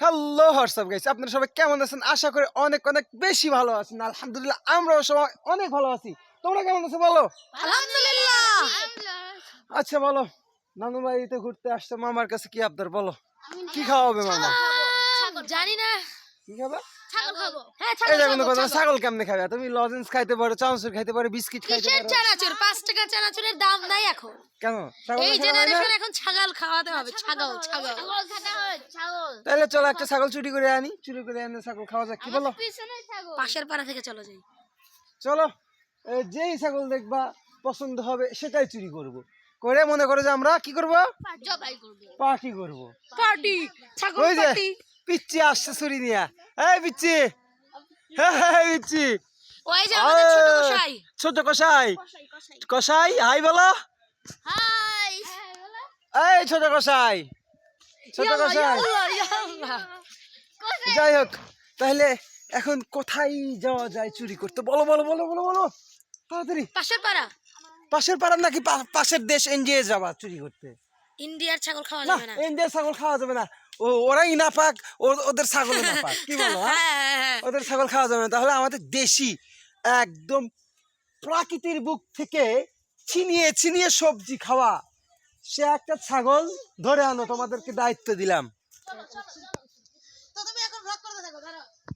Hello WhatsApp guys, আপনারা সবাই কেমন আছেন? আশা করি অনেক অনেক বেশি ভালো আছেন। আলহামদুলিল্লাহ আমরাও সবাই অনেক ভালো আছি। তোমরা কেমন আছো বলো? আলহামদুলিল্লাহ। আচ্ছা বলো, নানু বাড়িতে ঘুরতে আসছো, মামার কাছে কি আবদার বলো? কি খাওয়াবে মামা? জানি না। কি খাবে? ছাগল খাবো। হ্যাঁ, এই ছাগল যে কোনো খাবো। কথা, ছাগল কেমনে খাবে? তুমি লজেন্স খাইতে পারো, চানাচুর খাইতে পারো, বিস্কিট খাইতে কিসের পারো। চানাচুর? 5 টাকা চানাচুরের দাম নাই এখন। কেন ছাগল এই খাওয়া হয় না? জেনারেশন এখন ছাগল খাওয়াতে হবে। ছাগল ছাগল ছাগল। তাহলে চলো একটা ছাগল চুরি করে আনি, চুরি করে এনে ছাগল খাওয়া যাক, কি বলো? পাশের পাড়া থেকে চলে যাই। চলো, যেই ছাগল দেখবা পছন্দ হবে সেটাই চুরি করব। করে মনে করো যে আমরা কি করব? জবাই করব। পার্টি করব। পার্টি। ছাগল ওই যে পার্টি। পিচ্চি আসছে চুরি নিয়া। এই পিচ্চি, হ্যাঁ পিচ্চি। ওই যে আমাদের ছোট গোসাই। ছোট কসাই, কসাই হাই বলো। হাই। এই ছোট কসাই, ছোট কসাই। যাই হোক, তাহলে এখন কোথায় যাওয়া যায় চুরি করতে? বলো বলো বলো বলো বলো তাড়াতাড়ি। পাশের পাড়া। পাশের পাড়ার নাকি পাশের দেশ ইন্ডিয়া যাবা চুরি করতে? ইন্ডিয়ার ছাগল খাওয়া না, যাবে না। ইন্ডিয়ার ছাগল খাওয়া যাবে না। ওরাই না পাক, ওদের ছাগল না পাক, কি বলো? হ্যাঁ। ওদের ছাগল খাওয়া যাবে না। তাহলে আমাদের দেশি একদম প্রাকৃতির বুক থেকে ছিনিয়ে ছিনিয়ে সবজি খাওয়া সে একটা ছাগল ধরে আনো, তোমাদেরকে দায়িত্ব দিলাম। তো তুমি এখন ব্লগ করতে থাকো, দাঁড়াও।